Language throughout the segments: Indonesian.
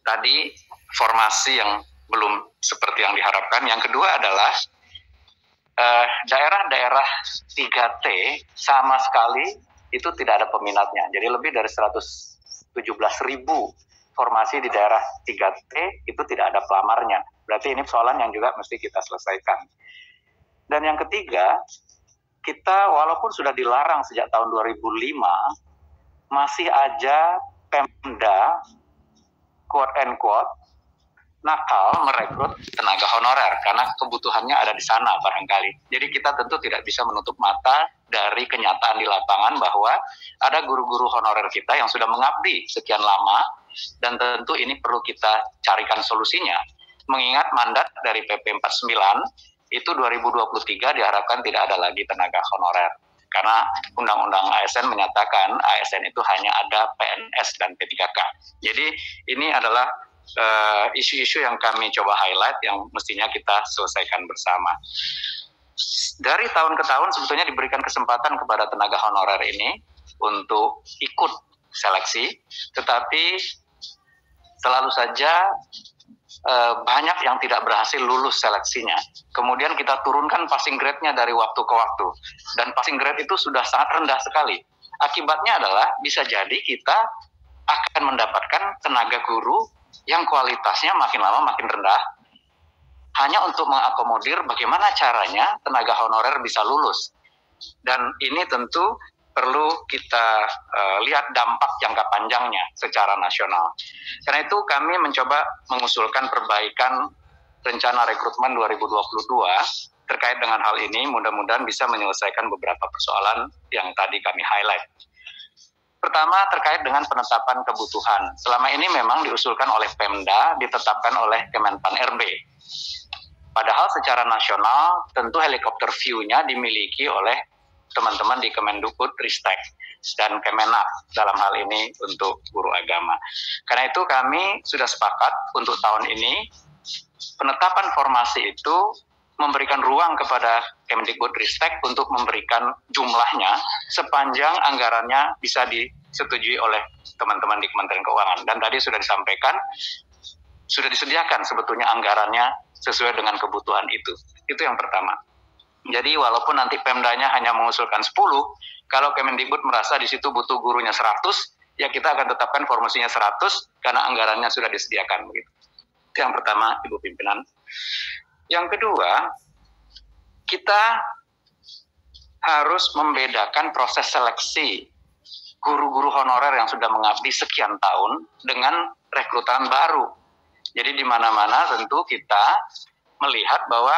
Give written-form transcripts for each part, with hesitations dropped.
tadi formasi yang belum seperti yang diharapkan. Yang kedua adalah daerah-daerah 3T sama sekali itu tidak ada peminatnya. Jadi lebih dari 117.000 formasi di daerah 3T itu tidak ada pelamarnya. Berarti ini persoalan yang juga mesti kita selesaikan. Dan yang ketiga, kita walaupun sudah dilarang sejak tahun 2005, masih aja Pemda quote and quote nakal merekrut tenaga honorer karena kebutuhannya ada di sana barangkali. Jadi kita tentu tidak bisa menutup mata dari kenyataan di lapangan bahwa ada guru-guru honorer kita yang sudah mengabdi sekian lama, dan tentu ini perlu kita carikan solusinya. Mengingat mandat dari PP 49 itu 2023 diharapkan tidak ada lagi tenaga honorer. Karena Undang-Undang ASN menyatakan ASN itu hanya ada PNS dan P3K. Jadi ini adalah isu-isu yang kami coba highlight yang mestinya kita selesaikan bersama. Dari tahun ke tahun sebetulnya diberikan kesempatan kepada tenaga honorer ini untuk ikut seleksi, tetapi selalu saja banyak yang tidak berhasil lulus seleksinya. Kemudian kita turunkan passing grade-nya dari waktu ke waktu. Dan passing grade itu sudah sangat rendah sekali. Akibatnya adalah bisa jadi kita akan mendapatkan tenaga guru yang kualitasnya makin lama makin rendah, hanya untuk mengakomodir bagaimana caranya tenaga honorer bisa lulus. Dan ini tentu perlu kita lihat dampak jangka panjangnya secara nasional. Karena itu kami mencoba mengusulkan perbaikan rencana rekrutmen 2022 terkait dengan hal ini, mudah-mudahan bisa menyelesaikan beberapa persoalan yang tadi kami highlight. Pertama, terkait dengan penetapan kebutuhan. Selama ini memang diusulkan oleh Pemda, ditetapkan oleh Kemenpan RB. Padahal secara nasional tentu helikopter view-nya dimiliki oleh teman-teman di Kemendikbud Ristek dan Kemenak dalam hal ini untuk guru agama. Karena itu kami sudah sepakat untuk tahun ini penetapan formasi itu memberikan ruang kepada Kemendikbud Ristek untuk memberikan jumlahnya sepanjang anggarannya bisa disetujui oleh teman-teman di Kementerian Keuangan. Dan tadi sudah disampaikan, sudah disediakan sebetulnya anggarannya sesuai dengan kebutuhan itu. Itu yang pertama. Jadi walaupun nanti Pemdanya hanya mengusulkan 10, kalau Kemendikbud merasa di situ butuh gurunya 100, ya kita akan tetapkan formasinya 100 karena anggarannya sudah disediakan begitu. Itu yang pertama, Ibu Pimpinan. Yang kedua, kita harus membedakan proses seleksi guru-guru honorer yang sudah mengabdi sekian tahun dengan rekrutan baru. Jadi di mana-mana tentu kita melihat bahwa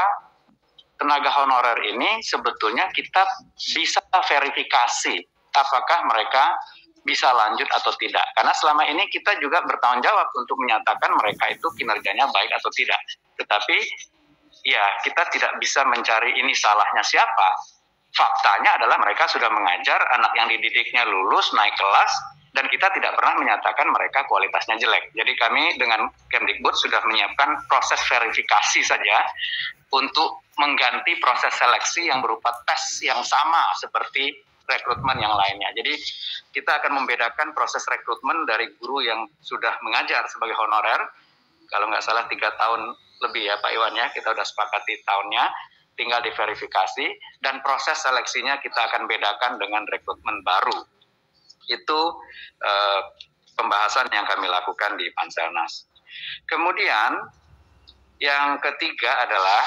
tenaga honorer ini sebetulnya kita bisa verifikasi apakah mereka bisa lanjut atau tidak. Karena selama ini kita juga bertanggung jawab untuk menyatakan mereka itu kinerjanya baik atau tidak. Tetapi ya kita tidak bisa mencari ini salahnya siapa. Faktanya adalah mereka sudah mengajar, anak yang dididiknya lulus, naik kelas, dan kita tidak pernah menyatakan mereka kualitasnya jelek. Jadi kami dengan Kemdikbud sudah menyiapkan proses verifikasi saja untuk mengganti proses seleksi yang berupa tes yang sama seperti rekrutmen yang lainnya. Jadi kita akan membedakan proses rekrutmen dari guru yang sudah mengajar sebagai honorer, kalau nggak salah 3 tahun lebih ya Pak Iwan ya, kita sudah sepakati tahunnya, tinggal diverifikasi, dan proses seleksinya kita akan bedakan dengan rekrutmen baru. Itu pembahasan yang kami lakukan di Panselnas. Kemudian yang ketiga adalah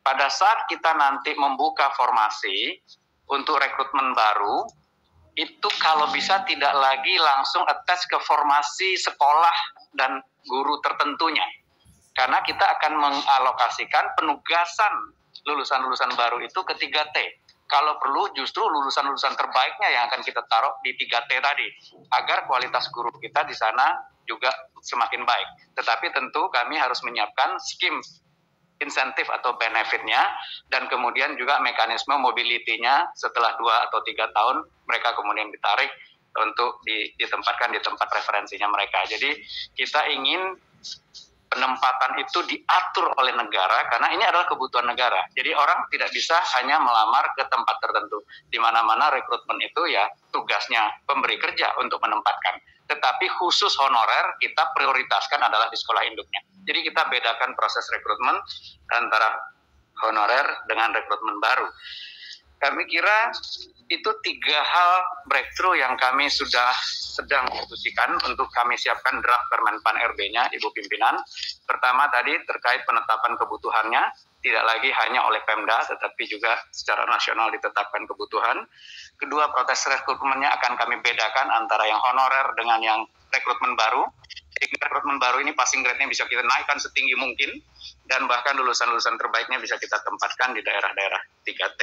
pada saat kita nanti membuka formasi untuk rekrutmen baru, itu kalau bisa tidak lagi langsung attach ke formasi sekolah dan guru tertentunya. Karena kita akan mengalokasikan penugasan lulusan-lulusan baru itu ke 3T. Kalau perlu justru lulusan-lulusan terbaiknya yang akan kita taruh di 3T tadi, agar kualitas guru kita di sana juga semakin baik. Tetapi tentu kami harus menyiapkan skim insentif atau benefitnya, dan kemudian juga mekanisme mobility-nya setelah 2 atau 3 tahun mereka kemudian ditarik untuk ditempatkan di tempat referensinya mereka. Jadi kita ingin penempatan itu diatur oleh negara karena ini adalah kebutuhan negara. Jadi orang tidak bisa hanya melamar ke tempat tertentu. Di mana-mana rekrutmen itu ya tugasnya pemberi kerja untuk menempatkan. tetapi khusus honorer kita prioritaskan adalah di sekolah induknya. Jadi kita bedakan proses rekrutmen antara honorer dengan rekrutmen baru. Kami kira itu 3 hal breakthrough yang kami sudah sedang diskusikan untuk kami siapkan draft Permenpan RB-nya, Ibu Pimpinan. Pertama tadi terkait penetapan kebutuhannya, tidak lagi hanya oleh Pemda, tetapi juga secara nasional ditetapkan kebutuhan. Kedua, proses rekrutmennya akan kami bedakan antara yang honorer dengan yang rekrutmen baru. Jadi rekrutmen baru ini passing grade-nya bisa kita naikkan setinggi mungkin, dan bahkan lulusan-lulusan terbaiknya bisa kita tempatkan di daerah-daerah 3T.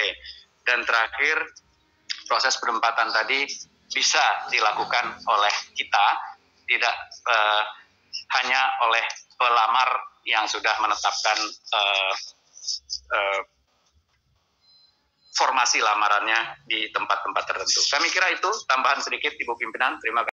Dan terakhir, proses penempatan tadi bisa dilakukan oleh kita, tidak hanya oleh pelamar yang sudah menetapkan formasi lamarannya di tempat-tempat tertentu. Kami kira itu tambahan sedikit, Ibu Pimpinan. Terima kasih.